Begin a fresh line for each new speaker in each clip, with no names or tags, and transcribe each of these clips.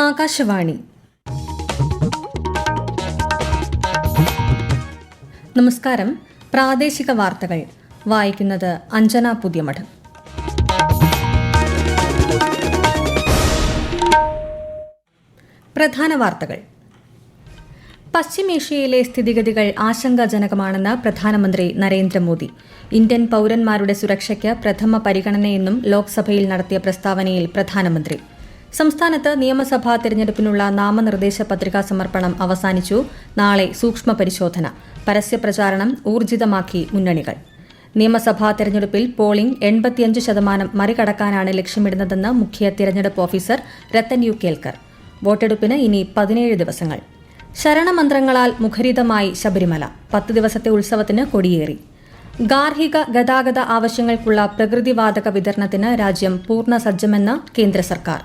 ആകാശവാണി. നമസ്കാരം. പ്രാദേശിക വാർത്തകൾ വായിക്കുന്നത് അഞ്ജന പുതിയമഠം. പ്രധാന വാർത്തകൾ. പശ്ചിമേഷ്യയിലെ സ്ഥിതിഗതികൾ ആശങ്കാജനകമാണെന്ന് പ്രധാനമന്ത്രി നരേന്ദ്രമോദി. ഇന്ത്യൻ പൌരന്മാരുടെ സുരക്ഷയ്ക്ക് പ്രഥമ പരിഗണനയെന്നും ലോക്സഭയിൽ നടത്തിയ പ്രസ്താവനയിൽ പ്രധാനമന്ത്രി. സംസ്ഥാനത്ത് നിയമസഭാ തെരഞ്ഞെടുപ്പിനുള്ള നാമനിർദ്ദേശ പത്രികാ സമർപ്പണം അവസാനിച്ചു. നാളെ സൂക്ഷ്മ പരിശോധന. പരസ്യപ്രചാരണം ഊർജിതമാക്കി മുന്നണികൾ. നിയമസഭാ തെരഞ്ഞെടുപ്പിൽ പോളിംഗ് 85% മറികടക്കാനാണ് ലക്ഷ്യമിടുന്നതെന്ന് മുഖ്യ തെരഞ്ഞെടുപ്പ് ഓഫീസർ രത്തൻ യു കേൽക്കർ. വോട്ടെടുപ്പിന് ഇനി 17 ദിവസങ്ങൾ. ശരണമന്ത്രങ്ങളാൽ മുഖരിതമായി ശബരിമല. 10 ദിവസത്തെ ഉത്സവത്തിന് കൊടിയേറി. ഗാർഹിക ഗതാഗത ആവശ്യങ്ങൾക്കുള്ള പ്രകൃതിവാതക വിതരണത്തിന് രാജ്യം പൂർണ്ണ സജ്ജമെന്ന് കേന്ദ്ര സർക്കാർ.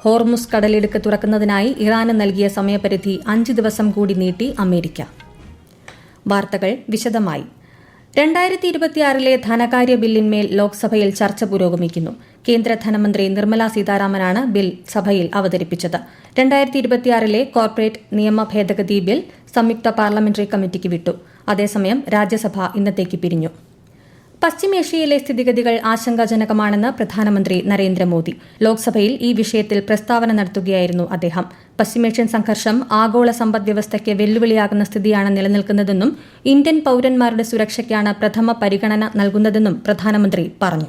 ഹോർമുസ് കടലിടുക്ക് തുറക്കുന്നതിനായി ഇറാന് നൽകിയ സമയപരിധി 5 ദിവസം കൂടി നീട്ടി അമേരിക്ക. വാർത്തകൾ വിശദമായി. 2026 ധനകാര്യ ബില്ലിന്മേൽ ലോക്സഭയിൽ ചർച്ച പുരോഗമിക്കുന്നു. കേന്ദ്ര ധനമന്ത്രി നിർമ്മല സീതാരാമനാണ് ബിൽ സഭയിൽ അവതരിപ്പിച്ചത്. 2026 കോർപ്പറേറ്റ് നിയമ ഭേദഗതി ബിൽ സംയുക്ത പാർലമെന്ററി കമ്മിറ്റിക്ക് വിട്ടു. അതേസമയം രാജ്യസഭ ഇന്നത്തേക്ക് പിരിഞ്ഞു. പശ്ചിമേഷ്യയിലെ സ്ഥിതിഗതികൾ ആശങ്കാജനകമാണെന്ന് പ്രധാനമന്ത്രി നരേന്ദ്രമോദി. ലോക്സഭയിൽ ഈ വിഷയത്തിൽ പ്രസ്താവന നടത്തുകയായിരുന്നു അദ്ദേഹം. പശ്ചിമേഷ്യൻ സംഘർഷം ആഗോള സമ്പദ്വ്യവസ്ഥയ്ക്ക് വെല്ലുവിളിയാകുന്ന സ്ഥിതിയാണ് നിലനിൽക്കുന്നതെന്നും ഇന്ത്യൻ പൌരന്മാരുടെ സുരക്ഷയ്ക്കാണ് പ്രഥമ പരിഗണന നൽകുന്നതെന്നും പ്രധാനമന്ത്രി പറഞ്ഞു.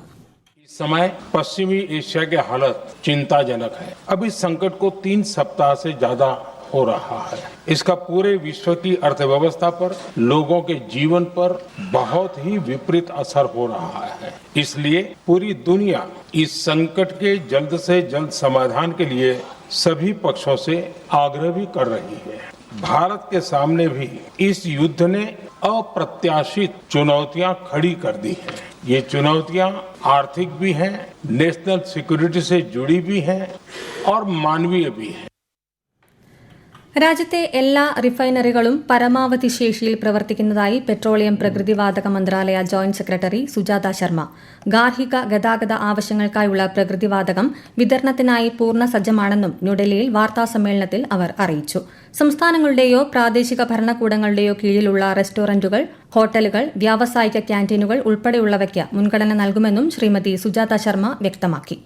समय पश्चिमी एशिया के हालत चिंताजनक है. अब इस संकट को 3 सप्ताह से ज्यादा हो रहा है. इसका पूरे विश्व की अर्थव्यवस्था पर, लोगों के जीवन पर बहुत ही विपरीत असर हो रहा है. इसलिए पूरी दुनिया इस संकट के जल्द से जल्द समाधान के लिए सभी पक्षों से आग्रह भी कर रही है. भारत के सामने भी इस युद्ध ने अप्रत्याशित चुनौतियां खड़ी कर दी हैं. ये चुनौतियां आर्थिक भी हैं, नेशनल सिक्योरिटी से जुड़ी भी हैं और मानवीय भी हैं.
രാജ്യത്തെ എല്ലാ റിഫൈനറികളും പരമാവധി ശേഷിയിൽ പ്രവർത്തിക്കുന്നതായി പെട്രോളിയം പ്രകൃതിവാതക മന്ത്രാലയ ജോയിന്റ് സെക്രട്ടറി സുജാത ശർമ്മ. ഗാർഹിക ഗതാഗത ആവശ്യങ്ങൾക്കായുള്ള പ്രകൃതിവാതകം വിതരണത്തിനായി പൂർണ്ണ സജ്ജമാണെന്നും ന്യൂഡൽഹിയിൽ വാർത്താസമ്മേളനത്തിൽ അവർ അറിയിച്ചു. സംസ്ഥാനങ്ങളുടെയോ പ്രാദേശിക ഭരണകൂടങ്ങളുടെയോ കീഴിലുള്ള റെസ്റ്റോറന്റുകൾ, ഹോട്ടലുകൾ, വ്യാവസായിക ക്യാന്റീനുകൾ ഉൾപ്പെടെയുള്ളവയ്ക്ക് മുൻഗണന നൽകുമെന്നും ശ്രീമതി സുജാത ശർമ്മ വ്യക്തമാക്കി.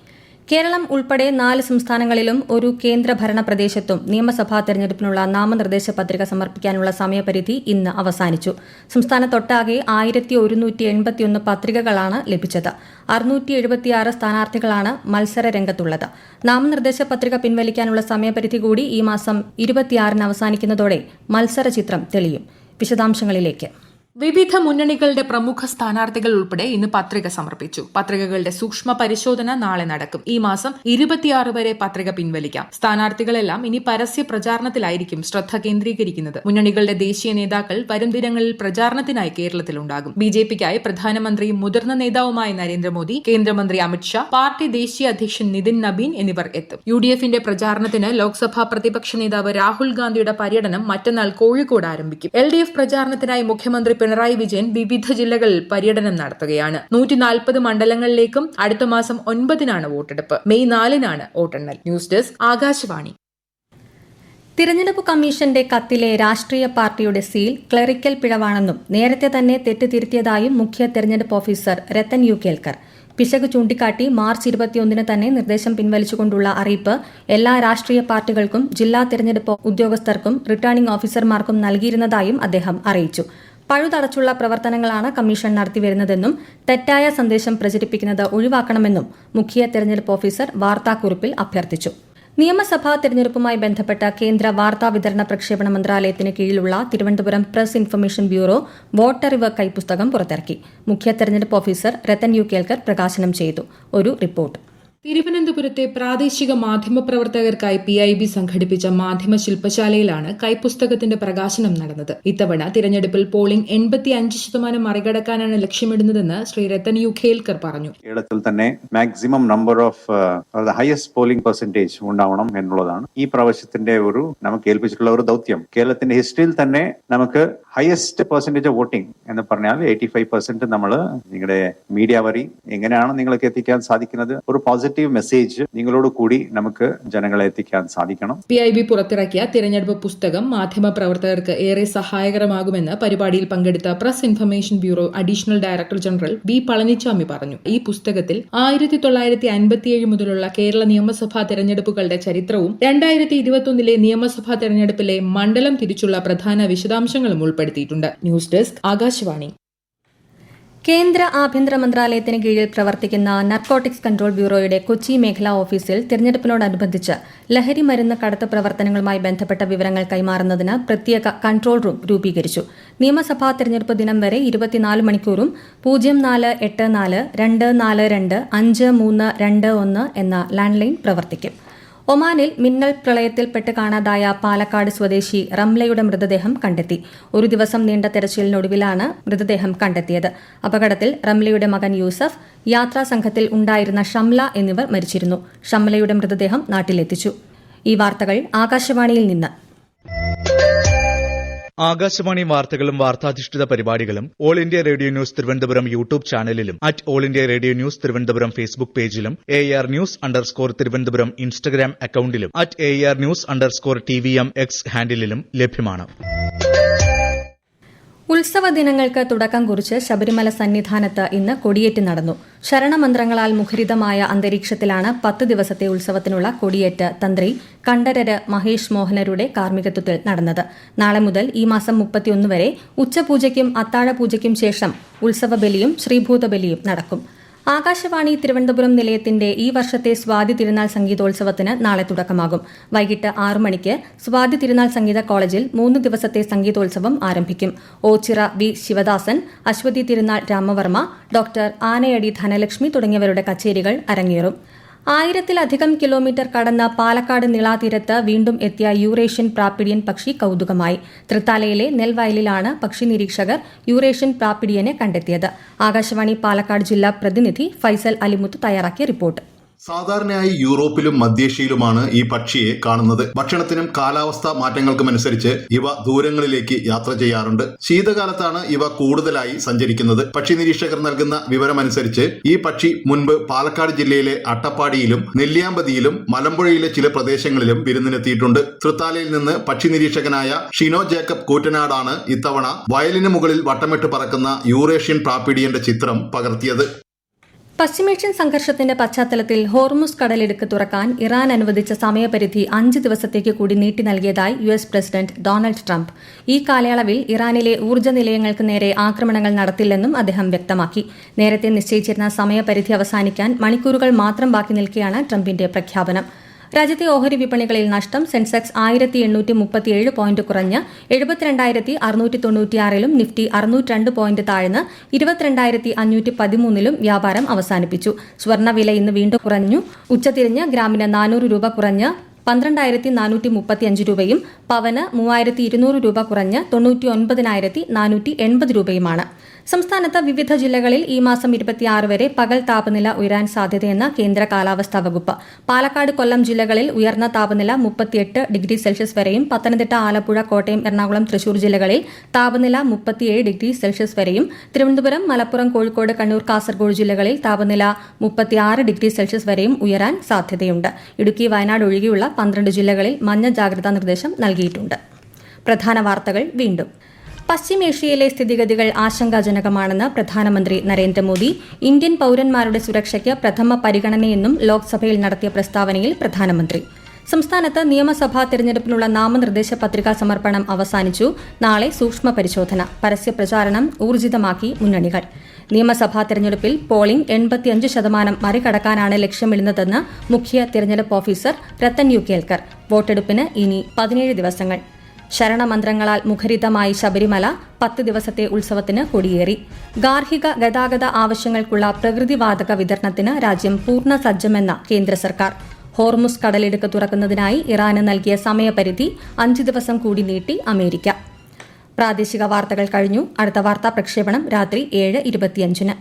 കേരളം ഉൾപ്പെടെ 4 സംസ്ഥാനങ്ങളിലും ഒരു കേന്ദ്രഭരണ പ്രദേശത്തും നിയമസഭാ തെരഞ്ഞെടുപ്പിനുള്ള നാമനിർദ്ദേശ പത്രിക സമർപ്പിക്കാനുള്ള സമയപരിധി ഇന്ന് അവസാനിച്ചു. സംസ്ഥാനത്തൊട്ടാകെ 1181 പത്രികകളാണ് ലഭിച്ചത്. 676 സ്ഥാനാർത്ഥികളാണ് മത്സര രംഗത്തുള്ളത്. നാമനിർദ്ദേശ പത്രിക പിൻവലിക്കാനുള്ള സമയപരിധി കൂടി ഈ മാസം 26 അവസാനിക്കുന്നതോടെ മത്സര ചിത്രം തെളിയും. വിശദാംശങ്ങളിലേക്ക്.
വിവിധ മുന്നണികളുടെ പ്രമുഖ സ്ഥാനാർത്ഥികൾ ഉൾപ്പെടെ ഇന്ന് പത്രിക സമർപ്പിച്ചു. പത്രികകളുടെ സൂക്ഷ്മ പരിശോധന നാളെ നടക്കും. ഈ മാസം 26 വരെ പത്രിക പിൻവലിക്കാം. സ്ഥാനാർത്ഥികളെല്ലാം ഇനി പരസ്യ പ്രചാരണത്തിലായിരിക്കും ശ്രദ്ധ കേന്ദ്രീകരിക്കുന്നത്. മുന്നണികളുടെ ദേശീയ നേതാക്കൾ വരും ദിനങ്ങളിൽ പ്രചാരണത്തിനായി കേരളത്തിലുണ്ടാകും. ബിജെപിക്കായി പ്രധാനമന്ത്രിയും മുതിർന്ന നേതാവുമായ നരേന്ദ്രമോദി, കേന്ദ്രമന്ത്രി അമിത്ഷാ, പാർട്ടി ദേശീയ അധ്യക്ഷൻ നിതിൻ നബീൻ എന്നിവർ എത്തും. UDFന്റെ പ്രചാരണത്തിന് ലോക്സഭാ പ്രതിപക്ഷ നേതാവ് രാഹുൽ ഗാന്ധിയുടെ പര്യടനം മറ്റന്നാൾ കോഴിക്കോട് ആരംഭിക്കും. LDF പ്രചാരണത്തിനായി മുഖ്യമന്ത്രി പിണറായി വിജയൻ വിവിധ ജില്ലകളിൽ പര്യടനം നടത്തുകയാണ്. 140 മണ്ഡലങ്ങളിലേക്കും അടുത്ത മാസം 9-നാണ് വോട്ടെടുപ്പ്. മെയ് 4-നാണ് വോട്ടെണ്ണൽ. News desk Akashvani.
തിരഞ്ഞെടുപ്പ് കമ്മീഷന്റെ കത്തിലെ രാഷ്ട്രീയ പാർട്ടിയുടെ സീൽ ക്ലറിക്കൽ പിഴവാണെന്നും നേരത്തെ തന്നെ തെറ്റ് തിരുത്തിയതായും മുഖ്യ തെരഞ്ഞെടുപ്പ് ഓഫീസർ രത്തൻ യു കേൽക്കർ. പിശക് ചൂണ്ടിക്കാട്ടി മാർച്ച് 21 തന്നെ നിർദ്ദേശം പിൻവലിച്ചുകൊണ്ടുള്ള അറിയിപ്പ് എല്ലാ രാഷ്ട്രീയ പാർട്ടികൾക്കും ജില്ലാ തെരഞ്ഞെടുപ്പ് ഉദ്യോഗസ്ഥർക്കും റിട്ടേണിംഗ് ഓഫീസർമാർക്കും നൽകിയിരുന്നതായും അദ്ദേഹം അറിയിച്ചു. പഴുതടച്ചുള്ള പ്രവർത്തനങ്ങളാണ് കമ്മീഷൻ നടത്തിവരുന്നതെന്നും തെറ്റായ സന്ദേശം പ്രചരിപ്പിക്കുന്നത് ഒഴിവാക്കണമെന്നും മുഖ്യ തെരഞ്ഞെടുപ്പ് ഓഫീസർ വാർത്താക്കുറിപ്പിൽ അഭ്യർത്ഥിച്ചു. നിയമസഭാ തെരഞ്ഞെടുപ്പുമായി ബന്ധപ്പെട്ട കേന്ദ്ര വാർത്താ വിതരണ പ്രക്ഷേപണ മന്ത്രാലയത്തിന് കീഴിലുള്ള തിരുവനന്തപുരം പ്രസ് ഇൻഫർമേഷൻ ബ്യൂറോ വോട്ടറിവ് കൈപ്പുസ്തകം പുറത്തിറക്കി. മുഖ്യ തെരഞ്ഞെടുപ്പ് ഓഫീസർ രത്തൻ യു കേൽക്കർ പ്രകാശനം ചെയ്തു. ഒരു റിപ്പോർട്ട്.
തിരുവനന്തപുരത്തെ പ്രാദേശിക മാധ്യമപ്രവർത്തകർക്കായി PIB സംഘടിപ്പിച്ച മാധ്യമ ശില്പശാലയിലാണ് കൈപ്പുസ്തകത്തിന്റെ പ്രകാശനം നടന്നത്. ഇത്തവണ തിരഞ്ഞെടുപ്പിൽ പോളിംഗ് 85% മറികടക്കാനാണ് ലക്ഷ്യമിടുന്നതെന്ന് ശ്രീ രത്തൻ യു ഖേൽക്കർ പറഞ്ഞു.
കേരളത്തിൽ തന്നെ maximum number of highest polling percentage ഉണ്ടാവണം എന്നുള്ളതാണ് ഈ പ്രാവശ്യത്തിന്റെ നമുക്ക് ഏൽപ്പിച്ചിട്ടുള്ള ഒരു ദൗത്യം. കേരളത്തിന്റെ ഹിസ്റ്ററിയിൽ തന്നെ നമുക്ക് ഹയസ്റ്റ് പെർസെന്റേജ് ഓഫ് വോട്ടിംഗ് എന്ന് പറഞ്ഞാൽ 85% നമ്മൾ നിങ്ങളുടെ മീഡിയ വഴി എങ്ങനെയാണ് നിങ്ങൾക്ക് എത്തിക്കാൻ സാധിക്കുന്നത്. ഒരു പോസിറ്റീവ് പോസിറ്റീവ് മെസ്സേജ് നിങ്ങളോട് കൂടി നമുക്ക് ജനങ്ങളെ എത്തിക്കാൻ സാധിക്കണം.
PIB പുറത്തിറക്കിയ തിരഞ്ഞെടുപ്പ് പുസ്തകം മാധ്യമപ്രവർത്തകർക്ക് ഏറെ സഹായകരമാകുമെന്ന് പരിപാടിയിൽ പങ്കെടുത്ത press information bureau additional director general B. Palaniswami പറഞ്ഞു. ഈ പുസ്തകത്തിൽ 1957 മുതലുള്ള കേരള നിയമസഭാ തെരഞ്ഞെടുപ്പുകളുടെ ചരിത്രവും 2021 നിയമസഭാ തെരഞ്ഞെടുപ്പിലെ മണ്ഡലം തിരിച്ചുള്ള പ്രധാന വിശദാംശങ്ങളും ഉൾപ്പെടുത്തിയിട്ടുണ്ട്. News desk Akashvani.
കേന്ദ്ര ആഭ്യന്തര മന്ത്രാലയത്തിന് കീഴിൽ പ്രവർത്തിക്കുന്ന നർക്കോട്ടിക്സ് കൺട്രോൾ ബ്യൂറോയുടെ കൊച്ചി മേഖലാ ഓഫീസിൽ തിരഞ്ഞെടുപ്പിനോടനുബന്ധിച്ച് ലഹരി മരുന്ന് കടത്ത് പ്രവർത്തനങ്ങളുമായി ബന്ധപ്പെട്ട വിവരങ്ങൾ കൈമാറുന്നതിന് പ്രത്യേക കൺട്രോൾ റൂം രൂപീകരിച്ചു. നിയമസഭാ തെരഞ്ഞെടുപ്പ് ദിനം വരെ 24 മണിക്കൂറും 0484 242 5321 എന്ന ലാൻഡ് ലൈൻ പ്രവർത്തിക്കും. ഒമാനിൽ മിന്നൽ പ്രളയത്തിൽപ്പെട്ട് കാണാതായ പാലക്കാട് സ്വദേശി റംലയുടെ മൃതദേഹം കണ്ടെത്തി. ഒരു ദിവസം നീണ്ട തെരച്ചിലിനൊടുവിലാണ് മൃതദേഹം കണ്ടെത്തിയത്. അപകടത്തിൽ റംലയുടെ മകൻ യൂസഫ്, യാത്രാ സംഘത്തിൽ ഉണ്ടായിരുന്ന ഷംല എന്നിവർ മരിച്ചിരുന്നു. ഷംലയുടെ മൃതദേഹം നാട്ടിലെത്തിച്ചു. ഈ വാർത്തകൾ ആകാശവാണിയിൽ നിന്ന്.
ആകാശവാണി വാർത്തകളും വാർത്താധിഷ്ഠിത പരിപാടികളും all India radio news Thiruvananthapuram YouTube ചാനലിലും @all India radio news Thiruvananthapuram Facebook പേജിലും AR News_ തിരുവനന്തപുരം ഇൻസ്റ്റഗ്രാം അക്കൌണ്ടിലും @AR News_TVM X ഹാൻഡിലും ലഭ്യമാണ്.
ഉത്സവ ദിനങ്ങൾക്ക് തുടക്കം കുറിച്ച് ശബരിമല സന്നിധാനത്ത് ഇന്ന് കൊടിയേറ്റ് നടന്നു. ശരണമന്ത്രങ്ങളാൽ മുഖരിതമായ അന്തരീക്ഷത്തിലാണ് 10 ദിവസത്തെ ഉത്സവത്തിനുള്ള കൊടിയേറ്റ് തന്ത്രി കണ്ഠരര് മഹേഷ് മോഹനരുടെ കാർമ്മികത്വത്തിൽ നടന്നത്. നാളെ മുതൽ ഈ മാസം 31 വരെ ഉച്ചപൂജയ്ക്കും അത്താഴപൂജയ്ക്കും ശേഷം ഉത്സവബലിയും ശ്രീഭൂതബലിയും നടക്കും. ആകാശവാണി തിരുവനന്തപുരം നിലയത്തിന്റെ ഈ വർഷത്തെ സ്വാതി തിരുനാൾ സംഗീതോത്സവത്തിന് നാളെ തുടക്കമാകും. വൈകിട്ട് 6 മണിക്ക് സ്വാതി തിരുനാൾ സംഗീത കോളേജിൽ 3 ദിവസത്തെ സംഗീതോത്സവം ആരംഭിക്കും. ഓച്ചിറ V. ശിവദാസൻ, അശ്വതി തിരുനാൾ രാമവർമ്മ, ഡോക്ടർ ആനയടി ധനലക്ഷ്മി തുടങ്ങിയവരുടെ കച്ചേരികൾ അരങ്ങേറും. 1000-ലധികം കിലോമീറ്റർ കടന്ന് പാലക്കാട് നിളാതീരത്ത് വീണ്ടും എത്തിയ യൂറേഷ്യൻ പ്രാപ്പിഡിയൻ പക്ഷി കൌതുകമായി. തൃത്താലയിലെ നെൽവയലിലാണ് പക്ഷി നിരീക്ഷകർ യൂറേഷ്യൻ പ്രാപ്പിഡിയനെ കണ്ടെത്തിയത്. ആകാശവാണി പാലക്കാട് ജില്ലാ പ്രതിനിധി ഫൈസൽ അലിമുത്ത് തയ്യാറാക്കിയ റിപ്പോർട്ട്.
സാധാരണയായി യൂറോപ്പിലും മധ്യേഷ്യയിലുമാണ് ഈ പക്ഷിയെ കാണുന്നത്. ഭക്ഷണത്തിനും കാലാവസ്ഥാ മാറ്റങ്ങൾക്കുമനുസരിച്ച് ഇവ ദൂരങ്ങളിലേക്ക് യാത്ര ചെയ്യാറുണ്ട്. ശീതകാലത്താണ് ഇവ കൂടുതലായി സഞ്ചരിക്കുന്നത്. പക്ഷി നിരീക്ഷകർ നൽകുന്ന വിവരമനുസരിച്ച് ഈ പക്ഷി മുൻപ് പാലക്കാട് ജില്ലയിലെ അട്ടപ്പാടിയിലും നെല്ലിയാമ്പതിയിലും മലമ്പുഴയിലെ ചില പ്രദേശങ്ങളിലും വിരുന്നിനെത്തിയിട്ടുണ്ട്. തൃത്താലയിൽ നിന്ന് പക്ഷി നിരീക്ഷകനായ ഷിനോ ജേക്കബ് കൂറ്റനാടാണ് ഇത്തവണ വയലിന് മുകളിൽ വട്ടമിട്ട് പറക്കുന്ന യൂറേഷ്യൻ പ്രാപ്പിഡിയന്റെ ചിത്രം പകർത്തിയത്.
പശ്ചിമേഷ്യൻ സംഘർഷത്തിന്റെ പശ്ചാത്തലത്തിൽ ഹോർമുസ് കടലിടുക്ക് തുറക്കാൻ ഇറാൻ അനുവദിച്ച സമയപരിധി 5 ദിവസത്തേക്ക് കൂടി നീട്ടി നൽകിയതായി US പ്രസിഡന്റ് ഡൊണാൾഡ് ട്രംപ്. ഈ കാലയളവിൽ ഇറാനിലെ ഊർജ്ജ നിലയങ്ങൾക്ക് നേരെ ആക്രമണങ്ങൾ നടത്തില്ലെന്നും അദ്ദേഹം വ്യക്തമാക്കി. നേരത്തെ നിശ്ചയിച്ചിരുന്ന സമയപരിധി അവസാനിക്കാൻ മണിക്കൂറുകൾ മാത്രം ബാക്കി നിൽക്കെയാണ് ട്രംപിന്റെ പ്രഖ്യാപനം. രാജ്യത്തെ ഓഹരി വിപണികളിൽ നഷ്ടം. സെൻസെക്സ് 1837 പോയിന്റ് കുറഞ്ഞ് 72,696-ലും നിഫ്റ്റി 602 പോയിന്റ് താഴ്ന്ന് 22,513-ലും വ്യാപാരം അവസാനിപ്പിച്ചു. സ്വർണ്ണവില ഇന്ന് വീണ്ടും കുറഞ്ഞു. ഉച്ചതിരിഞ്ഞ് ഗ്രാമിന് 400 രൂപ കുറഞ്ഞ് 12,435 രൂപയും പവന് 3,200 രൂപ കുറഞ്ഞ് 99,480 രൂപയുമാണ്. സംസ്ഥാനത്ത് വിവിധ ജില്ലകളിൽ ഈ മാസം 26 വരെ പകൽ താപനില ഉയരാൻ സാധ്യതയെന്ന് കേന്ദ്ര കാലാവസ്ഥാ വകുപ്പ്. പാലക്കാട്, കൊല്ലം ജില്ലകളിൽ ഉയർന്ന താപനില 38 ഡിഗ്രി സെൽഷ്യസ് വരെയും പത്തനംതിട്ട, ആലപ്പുഴ, കോട്ടയം, എറണാകുളം, തൃശൂർ ജില്ലകളിൽ താപനില 37 ഡിഗ്രി സെൽഷ്യസ് വരെയും തിരുവനന്തപുരം, മലപ്പുറം, കോഴിക്കോട്, കണ്ണൂർ, കാസർഗോഡ് ജില്ലകളിൽ താപനില 36 ഡിഗ്രി സെൽഷ്യസ് വരെയും ഉയരാൻ സാധ്യതയുണ്ട്. ഇടുക്കി, വയനാട് ഒഴികെയുള്ള 12 ജില്ലകളിൽ മഞ്ഞ ജാഗ്രതാ നിർദ്ദേശം നൽകിയിട്ടുണ്ട്. പ്രധാന വാർത്തകൾ വീണ്ടും. പശ്ചിമേഷ്യയിലെ സ്ഥിതിഗതികൾ ആശങ്കാജനകമാണെന്ന് പ്രധാനമന്ത്രി നരേന്ദ്രമോദി. ഇന്ത്യൻ പൌരന്മാരുടെ സുരക്ഷയ്ക്ക് പ്രഥമ പരിഗണനയെന്നും ലോക്സഭയിൽ നടത്തിയ പ്രസ്താവനയിൽ പ്രധാനമന്ത്രി. സംസ്ഥാനത്ത് നിയമസഭാ തെരഞ്ഞെടുപ്പിനുള്ള നാമനിർദ്ദേശ പത്രികാ സമർപ്പണം അവസാനിച്ചു. നാളെ സൂക്ഷ്മ പരിശോധന. പരസ്യപ്രചാരണം ഊർജിതമാക്കി മുന്നണികൾ. നിയമസഭാ തെരഞ്ഞെടുപ്പിൽ പോളിംഗ് 85% മറികടക്കാനാണ് ലക്ഷ്യമിടുന്നതെന്ന് മുഖ്യ തെരഞ്ഞെടുപ്പ് ഓഫീസർ രത്തൻ യു കേൽക്കർ. വോട്ടെടുപ്പിന് ഇനി 17 ദിവസങ്ങൾ. ശരണമന്ത്രങ്ങളാൽ മുഖരിതമായി ശബരിമല. 10 ദിവസത്തെ ഉത്സവത്തിന് കൊടിയേറി. ഗാർഹിക ഗതാഗത ആവശ്യങ്ങൾക്കുള്ള പ്രകൃതിവാതക വിതരണത്തിന് രാജ്യം പൂർണ്ണ സജ്ജമെന്ന കേന്ദ്ര സർക്കാർ. ഹോർമുസ് കടലിടുക്ക് തുറക്കുന്നതിനായി ഇറാന് നൽകിയ സമയപരിധി 5 ദിവസം കൂടി നീട്ടി അമേരിക്ക. പ്രാദേശിക വാർത്തകൾ കഴിഞ്ഞു. അടുത്ത വാർത്താ പ്രക്ഷേപണം രാത്രി 7:25.